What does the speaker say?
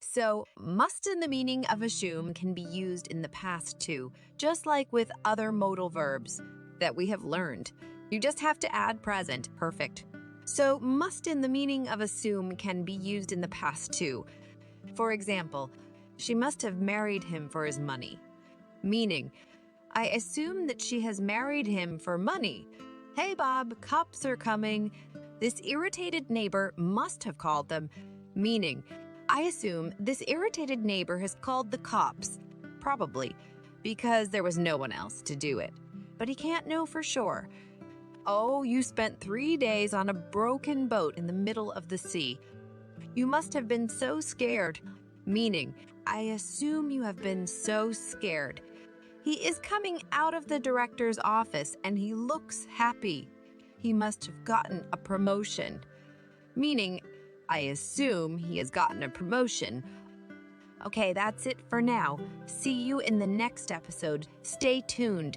So, must in the meaning of assume can be used in the past too, just like with other modal verbs that we have learned. You just have to add present. Perfect. So, must in the meaning of assume can be used in the past too. For example, she must have married him for his money. Meaning, I assume that she has married him for money. Hey, Bob, cops are coming. This irritated neighbor must have called them. Meaning, I assume this irritated neighbor has called the cops. Probably, because there was no one else to do it. But he can't know for sure. Oh, you spent 3 days on a broken boat in the middle of the sea. You must have been so scared. Meaning, I assume you have been so scared. He is coming out of the director's office and he looks happy. He must have gotten a promotion. Meaning, I assume he has gotten a promotion. Okay, that's it for now. See you in the next episode. Stay tuned.